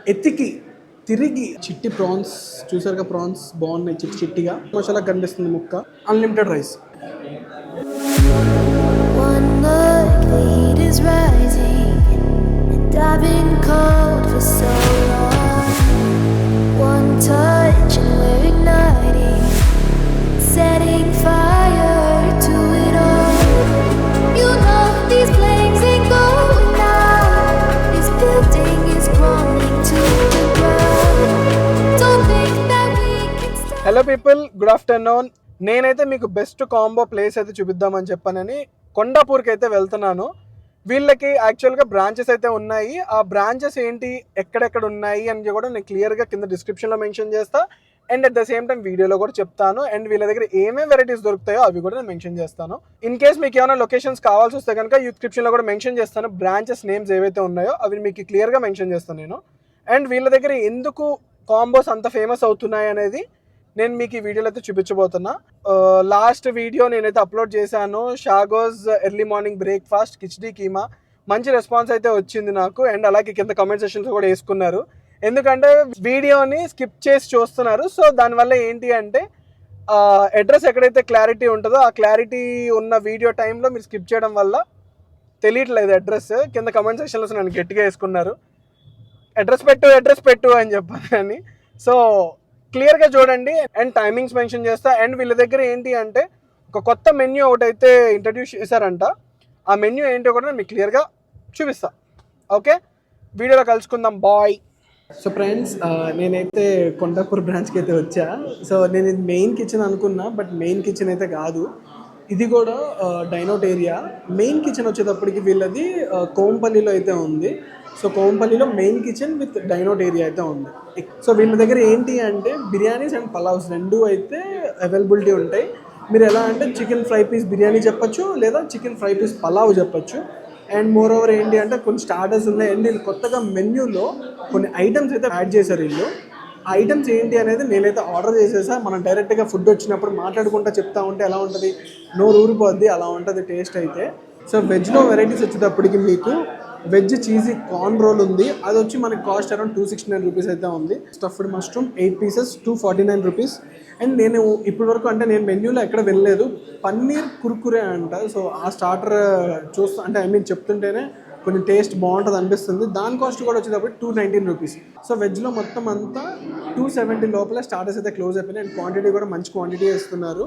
ఎత్తికి తిరిగి చిట్టి ప్రాన్స్ చూసారుగా, ప్రాన్స్ బాగున్నాయి చిట్టి చిట్టిగా, మసాలా కనిపిస్తుంది ముక్క. Unlimited rice. Hello people, good afternoon. నేనైతే మీకు బెస్ట్ కాంబో ప్లేస్ అయితే చూపిద్దామని చెప్పానని కొండాపూర్కి అయితే వెళ్తున్నాను. వీళ్ళకి యాక్చువల్గా బ్రాంచెస్ అయితే ఉన్నాయి. ఆ బ్రాంచెస్ ఏంటి, ఎక్కడెక్కడ ఉన్నాయి అని కూడా నేను క్లియర్గా కింద డిస్క్రిప్షన్లో మెన్షన్ చేస్తా. And at the same time వీడియోలో కూడా చెప్తాను. అండ్ వీళ్ళ దగ్గర ఏమేమి వెరైటీస్ దొరుకుతాయో అవి కూడా నేను మెన్షన్ చేస్తాను. ఇన్ కేస్ మీకు ఏమైనా లొకేషన్స్ కావాల్సి వస్తే కనుక డిస్క్రిప్షన్లో కూడా మెన్షన్ చేస్తాను. బ్రాంచెస్ నేమ్స్ ఏవైతే ఉన్నాయో అవి మీకు క్లియర్గా మెన్షన్ చేస్తాను నేను. అండ్ వీళ్ళ దగ్గర ఎందుకు కాంబోస్ అంత ఫేమస్ అవుతున్నాయి అనేది నేను మీకు ఈ వీడియోలో అయితే చూపించబోతున్నా. లాస్ట్ వీడియో నేనైతే అప్లోడ్ చేశాను, షాగోస్ early morning breakfast khichdi keema. మంచి రెస్పాన్స్ అయితే వచ్చింది నాకు. అండ్ అలాగే కింద కామెంట్ సెక్షన్స్ కూడా వేసుకున్నారు, ఎందుకంటే వీడియోని స్కిప్ చేసి చూస్తున్నారు. సో దానివల్ల ఏంటి అంటే అడ్రస్ ఎక్కడైతే క్లారిటీ ఉంటుందో ఆ క్లారిటీ ఉన్న వీడియో టైంలో మీరు స్కిప్ చేయడం వల్ల తెలియట్లేదు అడ్రస్. కింద కామెంట్ సెక్షన్లో నన్ను గట్టిగా వేసుకున్నారు, అడ్రస్ పెట్టు అని చెప్పాను. సో క్లియర్గా చూడండి. అండ్ టైమింగ్స్ మెన్షన్ చేస్తా. అండ్ వీళ్ళ దగ్గర ఏంటి అంటే ఒక కొత్త మెన్యూ ఒకటైతే ఇంట్రడ్యూస్ చేశారంట. ఆ మెన్యూ ఏంటో కూడా మీకు క్లియర్గా చూపిస్తా. ఓకే, వీడియోలో కలుసుకుందాం. బాయ్. సో ఫ్రెండ్స్, నేనైతే కొండాపూర్ బ్రాంచ్కి అయితే వచ్చా. సో నేను ఇది మెయిన్ కిచెన్ అనుకున్నా, బట్ మెయిన్ కిచెన్ అయితే కాదు. ఇది కూడా డైనౌట్ ఏరియా. మెయిన్ కిచెన్ వచ్చేటప్పటికి వీళ్ళది కోంపల్లిలో అయితే ఉంది. సో కోంపల్లిలో main kitchen with dine out area అయితే ఉంది. సో వీళ్ళ దగ్గర ఏంటి అంటే బిర్యానీస్ అండ్ పలావ్స్ రెండు అయితే అవైలబిలిటీ ఉంటాయి. మీరు ఎలా అంటే చికెన్ ఫ్రై పీస్ బిర్యానీ చెప్పొచ్చు, లేదా చికెన్ ఫ్రై పీస్ పలావ్ చెప్పొచ్చు. అండ్ మోర్ ఓవర్ ఏంటి అంటే కొన్ని స్టార్టర్స్ ఉన్నాయి. అండ్ వీళ్ళు కొత్తగా మెన్యూలో కొన్ని ఐటమ్స్ అయితే యాడ్ చేశారు. వీళ్ళు ఆ ఐటమ్స్ ఏంటి అనేది నేనైతే ఆర్డర్ చేసేసా. మనం డైరెక్ట్గా ఫుడ్ వచ్చినప్పుడు మాట్లాడుకుంటూ చెప్తా ఉంటే ఎలా ఉంటుంది, నోరు ఊరిపోద్ది, అలా ఉంటుంది టేస్ట్ అయితే. సో వెజ్లో వెరైటీస్ వచ్చేటప్పటికి మీకు వెజ్ చీజీ కార్న్ రోల్ ఉంది. అది వచ్చి మనకి కాస్ట్ అరౌండ్ 269 రూపీస్ అయితే ఉంది. Stuffed mushroom 8 pieces 249 rupees. And నేను ఇప్పటి వరకు అంటే నేను మెన్యూలో ఎక్కడ వెళ్ళలేదు, పన్నీర్ కుర్కురే అంట. సో ఆ స్టార్టర్ చూస్తా అంటే చెప్తుంటేనే కొంచెం టేస్ట్ బాగుంటుంది అనిపిస్తుంది. దాని కాస్ట్ కూడా వచ్చేటప్పుడు 219 రూపీస్. సో వెజ్లో మొత్తం అంతా 270 లోపల స్టార్టర్స్ అయితే క్లోజ్ అయిపోయినాయి. అండ్ క్వాంటిటీ కూడా మంచి క్వాంటిటీ ఇస్తున్నారు.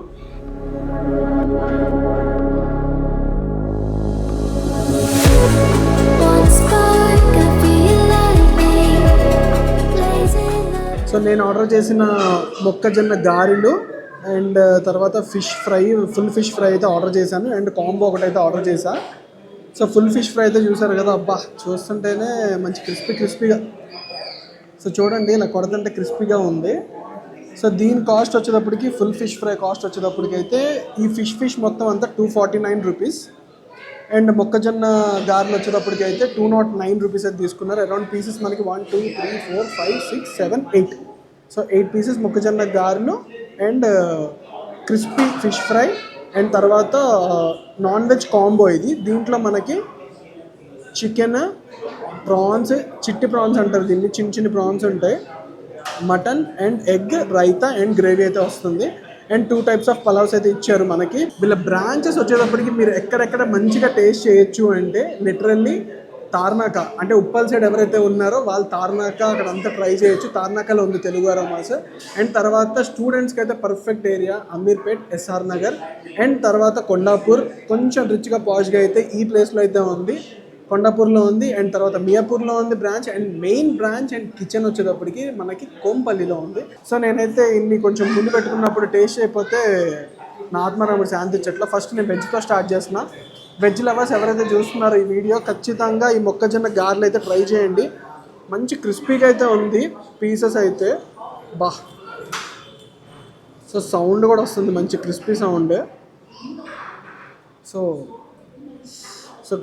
సో నేను ఆర్డర్ చేసిన మొక్కజొన్న గారెలు అండ్ తర్వాత fish fry, full fish fry అయితే ఆర్డర్ చేశాను. అండ్ కాంబో ఒకటైతే ఆర్డర్ చేశా. సో ఫుల్ ఫిష్ ఫ్రై అయితే చూసారు కదా, అబ్బా చూస్తుంటేనే మంచి క్రిస్పీగా. సో చూడండి ఇలా కొడుతుంటే క్రిస్పీగా ఉంది. సో దీని కాస్ట్ వచ్చేటప్పటికి ఫుల్ ఫిష్ ఫ్రై కాస్ట్ వచ్చేటప్పటికి అయితే ఈ ఫిష్ మొత్తం అంతా 249 రూపీస్. అండ్ మొక్కజొన్న గారెలు వచ్చేటప్పటికి అయితే 209 రూపీస్ అయితే తీసుకున్నారు. అరౌండ్ పీసెస్ మనకి 1 2 3 4 5 6 7 8. సో 8 పీసెస్ మొక్కజొన్న గారెలు and crispy fish fry. And తర్వాత నాన్ వెజ్ కాంబో ఇది. దీంట్లో మనకి చికెన్, ప్రాన్స్, చిట్టి ప్రాన్స్ అంటారు దీన్ని, చిన్న ప్రాన్స్ ఉంటాయి, mutton and egg, raita and gravy అయితే వస్తుంది. అండ్ 2 టైప్స్ ఆఫ్ పలావ్స్ అయితే ఇచ్చారు మనకి. వీళ్ళ బ్రాంచెస్ వచ్చేటప్పటికి మీరు ఎక్కడెక్కడ మంచిగా టేస్ట్ చేయొచ్చు అంటే లిటరల్లీ తార్నాక, అంటే ఉప్పల్ సైడ్ ఎవరైతే ఉన్నారో వాళ్ళు తార్నాక అక్కడ అంతా ట్రై చేయొచ్చు. తార్నాకలో ఉంది తెలుగు అరోమాస్. అండ్ తర్వాత స్టూడెంట్స్కి అయితే perfect area Ameerpet, SR Nagar. And తర్వాత కొండాపూర్ కొంచెం రిచ్గా పాష్గా అయితే ఈ ప్లేస్లో అయితే ఉంది, కొండాపూర్లో ఉంది. అండ్ తర్వాత మియాపూర్లో ఉంది branch. And main branch and kitchen వచ్చేటప్పటికి మనకి కోంపల్లిలో ఉంది. సో నేనైతే ఇన్ని కొంచెం ముందు పెట్టుకున్నప్పుడు టేస్ట్ అయిపోతే నా ఆత్మరాముడు శాంతించట్లా. ఫస్ట్ నేను వెజ్తో స్టార్ట్ చేస్తున్నా. వెజ్ లవర్స్ ఎవరైతే చూస్తున్నారో ఈ వీడియో ఖచ్చితంగా ఈ మొక్కజొన్న గారెలు అయితే ట్రై చేయండి. మంచి క్రిస్పీగా అయితే ఉంది పీసెస్ అయితే, బా. సో సౌండ్ కూడా వస్తుంది, మంచి క్రిస్పీ సౌండ్. సో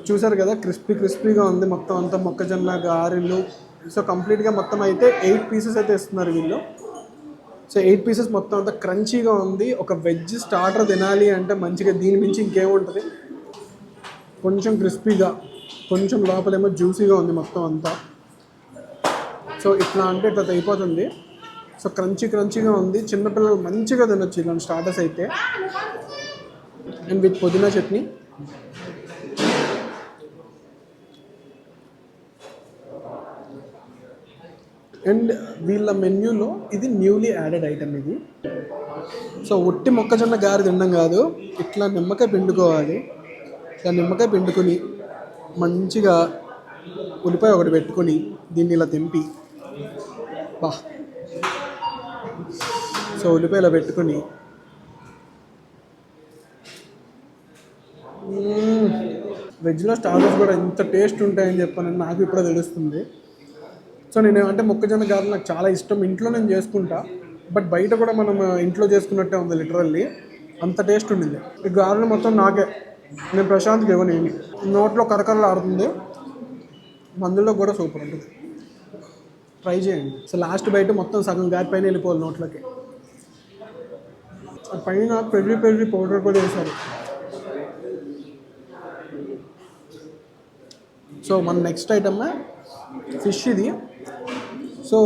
చూసారు కదా, క్రిస్పీగా ఉంది మొత్తం అంతా మొక్కజొన్న గారెలు. సో కంప్లీట్గా మొత్తం అయితే 8 పీసెస్ అయితే ఇస్తున్నారు వీళ్ళు. సో 8 పీసెస్ మొత్తం అంతా క్రంచీగా ఉంది. ఒక వెజ్ స్టార్టర్ తినాలి అంటే మంచిగా దీని మించి ఇంకేముంటుంది. కొంచెం క్రిస్పీగా, కొంచెం లోపలేమో జ్యూసీగా ఉంది మొత్తం అంతా. సో ఇట్లా అంటే ఇట్లా అయిపోతుంది. సో క్రంచీగా ఉంది, చిన్నపిల్లలు మంచిగా తినొచ్చు ఇలాంటి స్టార్టర్స్ అయితే. అండ్ విత్ పుదీనా చట్నీ. అండ్ వీళ్ళ మెన్యూలో ఇది న్యూలీ యాడెడ్ ఐటమ్ ఇది. సో ఉట్టి మొక్కజొన్న గారి తినడం కాదు, ఇట్లా నిమ్మకాయ పిండుకోవాలి. ఇట్లా నిమ్మకాయ పిండుకొని మంచిగా ఉల్లిపాయ ఒకటి పెట్టుకొని దీన్ని ఇలా తెంపి బా. సో ఉల్లిపాయలో పెట్టుకొని వెజ్లో స్టార్టర్స్ కూడా ఎంత టేస్ట్ ఉంటాయని చెప్పానని నాకు ఇప్పుడే తెలుస్తుంది. సో నేను అంటే మొక్కజొన్న గారెలు నాకు చాలా ఇష్టం, ఇంట్లో నేను చేసుకుంటా. బట్ బయట కూడా మనం ఇంట్లో చేసుకున్నట్టే ఉంది లిటరల్లీ, అంత టేస్ట్ ఉండింది. ఈ గారెలు మొత్తం నాకే, నేను ప్రశాంత్కి ఇవ్వను. ఏమి నోట్లో కరకరలు ఆడుతుంది, మందులో కూడా సూపర్ ఉంటుంది. ట్రై చేయండి. సో లాస్ట్ బయట మొత్తం సగం గారి పైన వెళ్ళిపోవాలి నోట్లోకి. పైన పెర్రీ పౌడర్ కూడా వేశారు. సో మన నెక్స్ట్ ఐటమ్ ఫిష్ ఇది. సో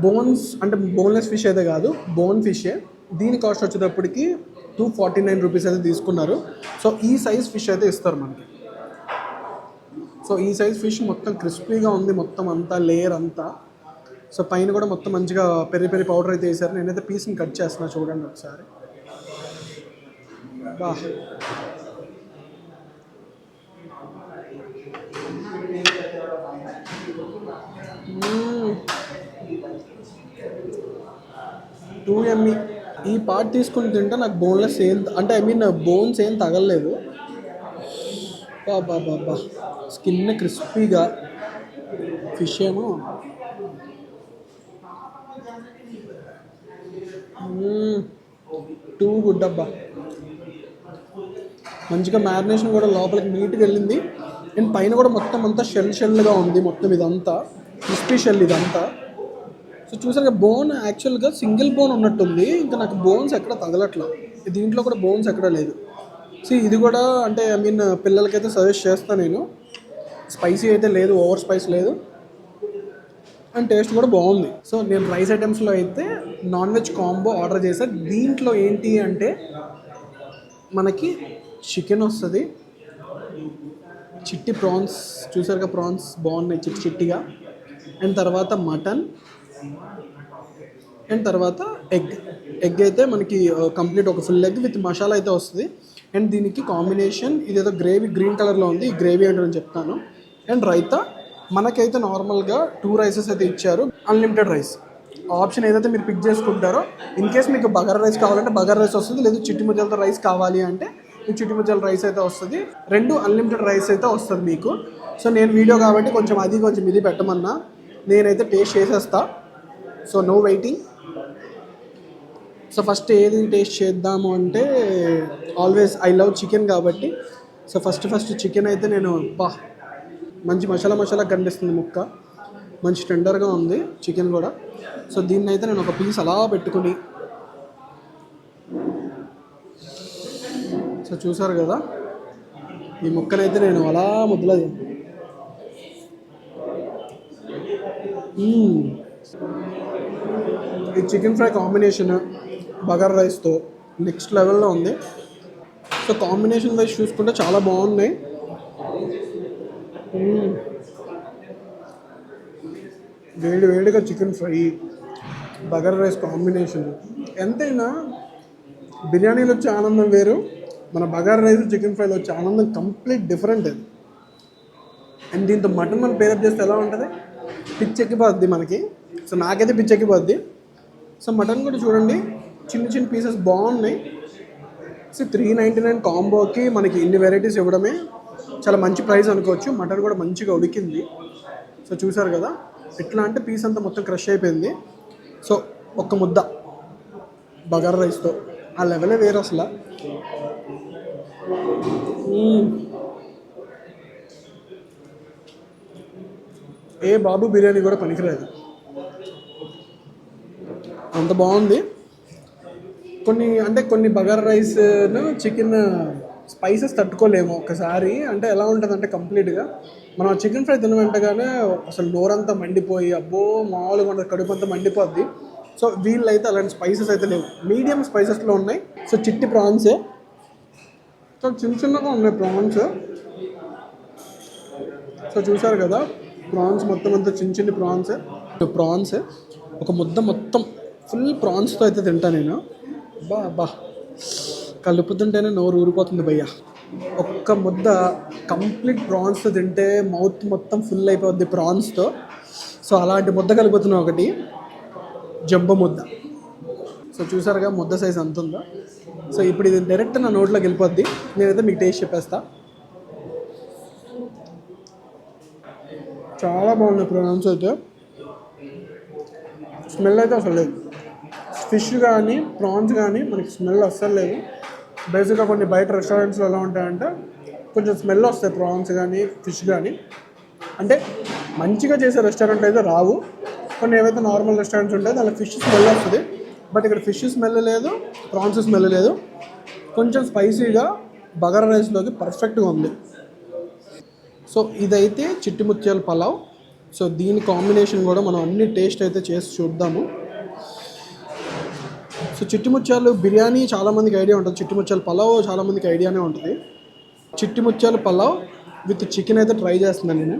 బోన్స్ అంటే బోన్లెస్ ఫిష్ అయితే కాదు, బోన్ ఫిషే. దీని కాస్ట్ వచ్చేటప్పటికి 249 రూపీస్ అయితే తీసుకున్నారు. సో ఈ సైజ్ ఫిష్ అయితే ఇస్తారు మనకి. సో ఈ సైజ్ ఫిష్ మొత్తం క్రిస్పీగా ఉంది, మొత్తం అంతా లేయర్ అంతా. సో పైన కూడా మొత్తం మంచిగా పెరి పౌడర్ అయితే వేసారు. నేనైతే పీస్ని కట్ చేస్తున్నా, చూడండి ఒకసారి. బా, టూ ఎమ్మి. ఈ పార్ట్ తీసుకుని తింటే నాకు బోన్లెస్ ఏం అంటే బోన్స్ ఏం తగలలేదు. బాబా స్కిన్ క్రిస్పీగా, ఫిష్ ఏమో టూ గుడ్ అబ్బా. మంచిగా మ్యారినేషన్ కూడా లోపలికి నీట్గా వెళ్ళింది. అండ్ పైన కూడా మొత్తం అంతా షెల్గా ఉంది, మొత్తం ఇదంతా క్రిస్పీ షెల్ ఇదంతా. సో చూసారుగా బోన్ యాక్చువల్గా సింగిల్ బోన్ ఉన్నట్టుంది, ఇంకా నాకు బోన్స్ ఎక్కడ తగలట్లా. దీంట్లో కూడా బోన్స్ ఎక్కడ లేదు. సో ఇది కూడా అంటే పిల్లలకైతే సజెస్ట్ చేస్తాను నేను. స్పైసీ అయితే లేదు, ఓవర్ స్పైస్ లేదు, అండ్ టేస్ట్ కూడా బాగుంది. సో నేను రైస్ ఐటమ్స్లో అయితే నాన్ వెజ్ కాంబో ఆర్డర్ చేశాను. దీంట్లో ఏంటి అంటే మనకి చికెన్ వస్తుంది, చిట్టి ప్రాన్స్, చూసారుగా ప్రాన్స్ బాగున్నాయి చిట్టిగా. అండ్ తర్వాత మటన్, అండ్ తర్వాత ఎగ్ అయితే మనకి కంప్లీట్ ఒక ఫుల్ ఎగ్ విత్ మసాలా అయితే వస్తుంది. అండ్ దీనికి కాంబినేషన్ ఇదేదో గ్రేవీ గ్రీన్ కలర్లో ఉంది, ఈ గ్రేవీ ఏంటో నేను చెప్తాను. అండ్ రైతా మనకైతే నార్మల్గా 2 రైసెస్ అయితే ఇచ్చారు, అన్లిమిటెడ్ రైస్. ఆప్షన్ ఏదైతే మీరు పిక్ చేసుకుంటారో, ఇన్ కేస్ మీకు బగారా రైస్ కావాలంటే బగారా రైస్ వస్తుంది, లేదు చిట్టి ముద్దలతో రైస్ కావాలి అంటే మీకు చిట్టి ముద్దల రైస్ అయితే వస్తుంది. 2 అన్లిమిటెడ్ రైస్ అయితే వస్తుంది మీకు. సో నేను వీడియో కాబట్టి కొంచెం ఇది పెట్టమన్నా, నేనైతే టేస్ట్ చేసేస్తా. So no waiting. So first ఏది టేస్ట్ చేద్దాము అంటే ఆల్వేస్ ఐ లవ్ చికెన్ కాబట్టి, సో ఫస్ట్ చికెన్ అయితే నేను మంచి మసాలా కనిపిస్తుంది ముక్క, మంచి టెండర్గా ఉంది చికెన్ కూడా. సో దీన్ని అయితే నేను ఒక పీస్ అలా పెట్టుకుని, సో చూసారు కదా ఈ ముక్కనైతే నేను అలా ముద్దలా ఈ చికెన్ ఫ్రై కాంబినేషన్ బగారా రైస్తో నెక్స్ట్ లెవెల్లో ఉంది. సో కాంబినేషన్ వైజ్ చూసుకుంటే చాలా బాగున్నాయి. వేడిగా chicken fry, bagara rice combination. ఎంతైనా బిర్యానీలో వచ్చే ఆనందం వేరు, మన బగారా రైస్ చికెన్ ఫ్రైలో వచ్చే ఆనందం కంప్లీట్ డిఫరెంట్ అది. అండ్ దీంతో మటన్ మనం పేరప్ చేస్తే ఎలా ఉంటుంది, పిచ్చెక్కిపోద్ది మనకి. సో నాకైతే పిచ్చెక్కిపోద్ది. సో మటన్ కూడా చూడండి, చిన్న పీసెస్ బాగున్నాయి. సో 399 కాంబోకి మనకి ఇన్ని వెరైటీస్ ఇవ్వడమే చాలా మంచి ప్రైస్ అనుకోవచ్చు. మటన్ కూడా మంచిగా ఉడికింది. సో చూసారు కదా ఎట్లా అంటే పీస్ అంతా మొత్తం క్రష్ అయిపోయింది. సో ఒక్క ముద్ద బగారా రైస్తో ఆ లెవెలే వేరు అసలు. ఏ బాబు బిర్యానీ కూడా పనికిరాదు, అంత బాగుంది. కొన్ని బగారా రైస్ చికెన్ స్పైసెస్ తట్టుకోలేము ఒకసారి. అంటే ఎలా ఉంటుంది అంటే కంప్లీట్గా మనం ఆ చికెన్ ఫ్రై తిన వెంటగానే అసలు నోరంతా మండిపోయి అబ్బో మామూలుగా ఉండదు, కడుపు అంతా మండిపోద్ది. సో వీళ్ళైతే అలాంటి స్పైసెస్ అయితే లేవు, మీడియం స్పైసెస్లో ఉన్నాయి. సో చిట్టి ప్రాన్సే, సో చిన్న చిన్నగా ఉన్నాయి ప్రాన్స్. సో చూసారు కదా ప్రాన్స్ మొత్తం అంతా చిన్న చిన్న ప్రాన్స్ ఒక ముద్ద మొత్తం ఫుల్ ప్రాన్స్తో అయితే తింటా నేను. బా బా కలుపుతుంటేనే నోరు ఊరిపోతుంది భయ్య. ఒక్క ముద్ద కంప్లీట్ ప్రాన్స్తో తింటే మౌత్ మొత్తం ఫుల్ అయిపోద్ది ప్రాన్స్తో. సో అలాంటి ముద్ద కలుపుతున్నా ఒకటి జంబో ముద్ద. సో చూసారుగా ముద్ద సైజ్ అంత ఉందో. సో ఇప్పుడు ఇది డైరెక్ట్ నా నోట్లోకి వెళ్ళిపోద్ది. నేనైతే మీకు టేస్ట్ చెప్పేస్తా. చాలా బాగున్నాయి ప్రాన్స్ అయితే, స్మెల్ అయితే అసలు లేదు. ఫిష్ కానీ ప్రాన్స్ కానీ మనకి స్మెల్ అస్సలు లేదు. బేసిక్గా కొన్ని బయట రెస్టారెంట్స్లో ఎలా ఉంటాయంటే కొంచెం స్మెల్ వస్తాయి ప్రాన్స్ కానీ ఫిష్ కానీ. అంటే మంచిగా చేసే రెస్టారెంట్ అయితే రావు, కొన్ని ఏవైతే నార్మల్ రెస్టారెంట్స్ ఉంటాయో దానిలో ఫిష్ స్మెల్ వస్తుంది. బట్ ఇక్కడ ఫిష్ స్మెల్ లేదు, ప్రాన్స్ స్మెల్ లేదు. కొంచెం స్పైసీగా బగారా రైస్లోకి పర్ఫెక్ట్గా ఉంది. సో ఇదైతే చిట్టి ముత్యాల పలావ్. సో దీని కాంబినేషన్ కూడా మనం అన్ని టేస్ట్ అయితే చేసి చూద్దాము. సో చిట్టి ముత్యాలు బిర్యానీ చాలామందికి ఐడియా ఉంటుంది, చిట్టి ముత్యాల పలావ్ చాలామందికి ఐడియానే ఉంటుంది. చిట్టి ముత్యాల పలావ్ విత్ చికెన్ అయితే ట్రై చేస్తున్నాను నేను.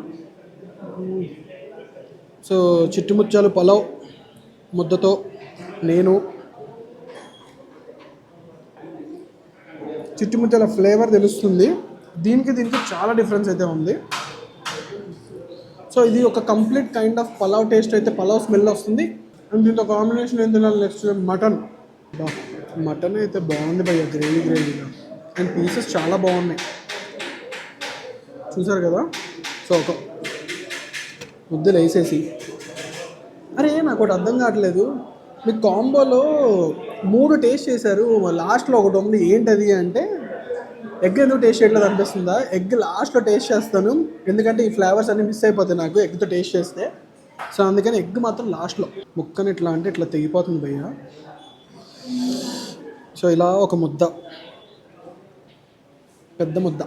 సో చిట్టి ముత్యాల పలావ్ ముద్దతో నేను చిట్టి ముత్యాల ఫ్లేవర్ తెలుస్తుంది. దీనికి చాలా డిఫరెన్స్ అయితే ఉంది. సో ఇది ఒక complete kind of pulao taste అయితే, పలావ్ స్మెల్ వస్తుంది. అండ్ దీంతో కాంబినేషన్ ఏం తినాలి నెక్స్ట్ మటన్ అయితే బాగుంది భయ్య, గ్రేవీగా. అండ్ పీసెస్ చాలా బాగున్నాయి, చూసారు కదా. సో ఒక ముద్దలు వేసేసి, అరే నాకు ఒకటి అర్థం కావట్లేదు, మీ కాంబోలో 3 టేస్ట్ చేశారు, లాస్ట్లో ఒకటి ఉంది ఏంటది అంటే ఎగ్ ఎందుకు టేస్ట్ చేయట్లేదు అనిపిస్తుందా? ఎగ్ లాస్ట్లో టేస్ట్ చేస్తాను, ఎందుకంటే ఈ ఫ్లేవర్స్ అన్నీ మిస్ అయిపోతాయి నాకు ఎగ్తో టేస్ట్ చేస్తే. సో అందుకని ఎగ్ మాత్రం లాస్ట్లో. ముక్కని ఇట్లా అంటే ఇట్లా తెగిపోతుంది భయ్య. సో ఇలా ఒక ముద్ద, పెద్ద ముద్ద.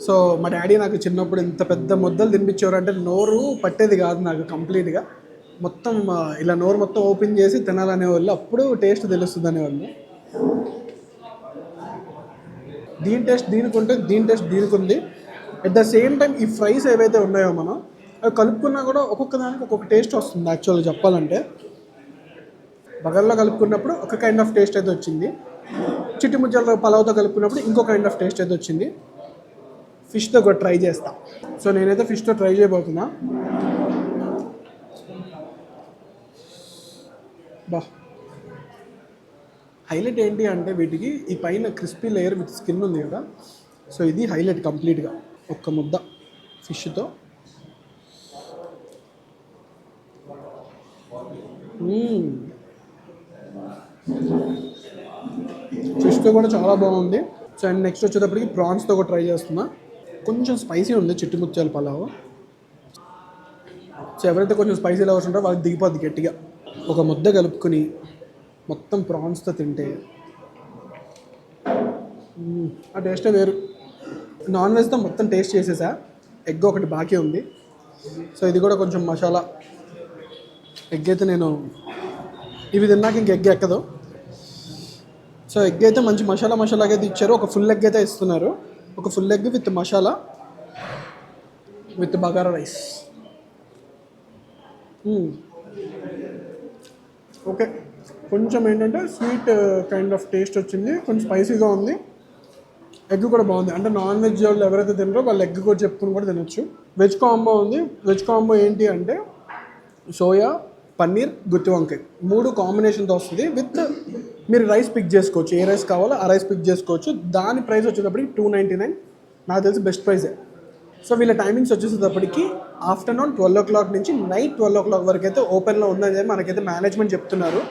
సో మా డాడీ నాకు చిన్నప్పుడు ఇంత పెద్ద ముద్దలు తినిపించేవారు అంటే నోరు పట్టేది కాదు నాకు కంప్లీట్గా. మొత్తం ఇలా నోరు మొత్తం ఓపెన్ చేసి తినాలనేవాళ్ళు, అప్పుడు టేస్ట్ తెలుస్తుంది అనేవాళ్ళు. దీని టేస్ట్ దీనికి ఉంటే దీని టేస్ట్ దీనికి ఉంది. అట్ ద సేమ్ టైం ఈ ఫ్రైస్ ఏవైతే ఉన్నాయో మనం అవి కలుపుకున్నా కూడా ఒక్కొక్క దానికి ఒక్కొక్క టేస్ట్ వస్తుంది. యాక్చువల్గా చెప్పాలంటే బగల్లో కలుపుకున్నప్పుడు ఒక కైండ్ ఆఫ్ టేస్ట్ అయితే వచ్చింది, చిట్టి ముత్యాల పలావ్తో కలుపుకున్నప్పుడు ఇంకో కైండ్ ఆఫ్ టేస్ట్ అయితే వచ్చింది. ఫిష్తో కూడా ట్రై చేస్తా. సో నేనైతే ఫిష్తో ట్రై చేయబోతున్నా. బా హైలైట్ ఏంటి అంటే వీటికి ఈ పైన క్రిస్పీ లేయర్ విత్ స్కిన్ ఉంది కదా, సో ఇది హైలైట్ కంప్లీట్గా. ఒక్క ముద్ద ఫిష్తో ఫిష్తో కూడా చాలా బాగుంది. సో అండ్ నెక్స్ట్ వచ్చేటప్పటికి ప్రాన్స్తో కూడా ట్రై చేస్తున్నా. కొంచెం స్పైసీ ఉంది చిట్టి ముత్యాల పలావ్. సో ఎవరైతే కొంచెం స్పైసీ లవర్స్ ఉంటారో వాళ్ళకి దిగిపోద్ది గట్టిగా. ఒక ముద్ద కలుపుకొని మొత్తం ప్రాన్స్తో తింటే ఆ టేస్టే వేరు. నాన్ వెజ్తో మొత్తం టేస్ట్ చేసేసా, ఎగ్ ఒకటి బాకీ ఉంది. సో ఇది కూడా కొంచెం మసాలా ఎగ్ అయితే నేను ఇవి తిన్నాక ఇంక ఎగ్ ఎక్కదు. సో ఎగ్ అయితే మంచి మసాలాగా అయితే ఇచ్చారు. ఒక ఫుల్ ఎగ్ అయితే ఇస్తున్నారు, ఒక full egg with masala with bagara rice. Okay, కొంచెం ఏంటంటే స్వీట్ కైండ్ ఆఫ్ టేస్ట్ వచ్చింది, కొంచెం స్పైసీగా ఉంది. ఎగ్ కూడా బాగుంది, అంటే నాన్ వెజ్ వాళ్ళు ఎవరైతే తిన్నారో వాళ్ళు ఎగ్ కూడా చెప్పుకుని కూడా తినొచ్చు. వెజ్ కాంబో ఉంది. వెజ్ కాంబో ఏంటి అంటే సోయా, పన్నీర్, గుత్తి వంకాయ 3 కాంబినేషన్తో వస్తుంది. విత్ మీరు రైస్ పిక్ చేసుకోవచ్చు, ఏ రైస్ కావాలో ఆ రైస్ పిక్ చేసుకోవచ్చు. దాని ప్రైస్ వచ్చేటప్పటికి 299, నాకు తెలిసి బెస్ట్ ప్రైజే. సో వీళ్ళ టైమింగ్స్ వచ్చేసేటప్పటికి ఆఫ్టర్నూన్ 12 o'clock నుంచి నైట్ 12 o'clock వరకు అయితే ఓపెన్లో ఉందని మనకైతే మేనేజ్మెంట్ చెప్తున్నారు.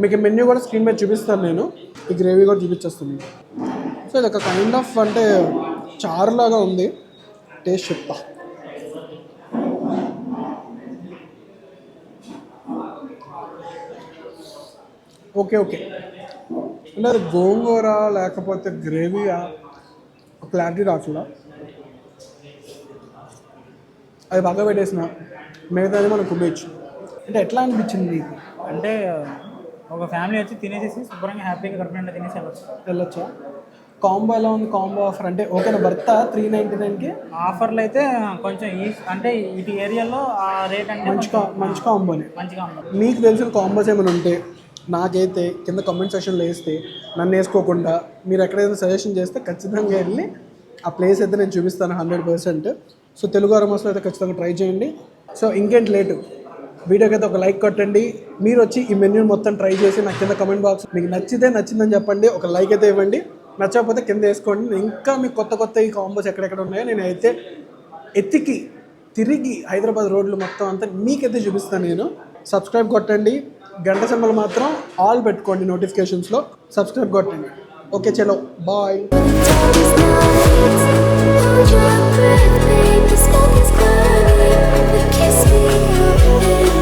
మీకు మెన్యూ కూడా స్క్రీన్ మీద చూపిస్తాను, నేను ఈ గ్రేవీ కూడా చూపించేస్తుంది. సో ఇది ఒక కైండ్ ఆఫ్ అంటే చారులాగా ఉంది, టేస్ట్ చెప్తా. ఓకే అంటే అది గోంగూర లేకపోతే గ్రేవీయా క్లారిటీ రాట్లా. అది పక్క పెట్టేసిన మిగతాది మనం కుమ్మేయచ్చు. అంటే ఎట్లా అనిపించింది నీకు? అంటే ఒక ఫ్యామిలీ వచ్చి తినేసేసి శుభ్రంగా హ్యాపీగా కడుపు నిండా తినేసి వెళ్ళొచ్చా? కాంబో ఎలా ఉంది? కాంబో ఆఫర్ అంటే ఓకేనా? వర్త్ 399కి ఆఫర్లు అయితే కొంచెం అంటే ఇటు ఏరియాలో ఆ రేట్ అంటే మంచి కాంబోనే. మంచిగా మీకు తెలిసిన కాంబోస్ ఏమైనా ఉంటే నాకైతే కింద కామెంట్ సెక్షన్లో వేస్తే, నన్ను వేసుకోకుండా మీరు ఎక్కడైనా సజెషన్ చేస్తే ఖచ్చితంగా వెళ్ళి ఆ ప్లేస్ అయితే నేను చూపిస్తాను 100%. సో తెలుగు అరోమాస్లో అయితే ఖచ్చితంగా ట్రై చేయండి. సో ఇంకేంటి లేటు, వీడియోకి అయితే ఒక లైక్ కొట్టండి. మీరు వచ్చి ఈ మెన్యూని మొత్తం ట్రై చేసి నాకు కింద కమెంట్ బాక్స్ మీకు నచ్చిందని చెప్పండి, ఒక లైక్ అయితే ఇవ్వండి. నచ్చకపోతే కింద వేసుకోండి. ఇంకా మీకు కొత్త ఈ కాంబోస్ ఎక్కడెక్కడ ఉన్నాయో నేను అయితే ఎత్తికి తిరిగి హైదరాబాద్ రోడ్లు మొత్తం అంతా మీకైతే చూపిస్తాను నేను. సబ్స్క్రైబ్ కొట్టండి, గంట సింబల్ మాత్రం ఆల్ పెట్టుకోండి నోటిఫికేషన్స్లో. సబ్స్క్రైబ్ కొట్టండి. ఓకే చలో bye. Hold your breath, babe, the smoke is burning, but kiss me up.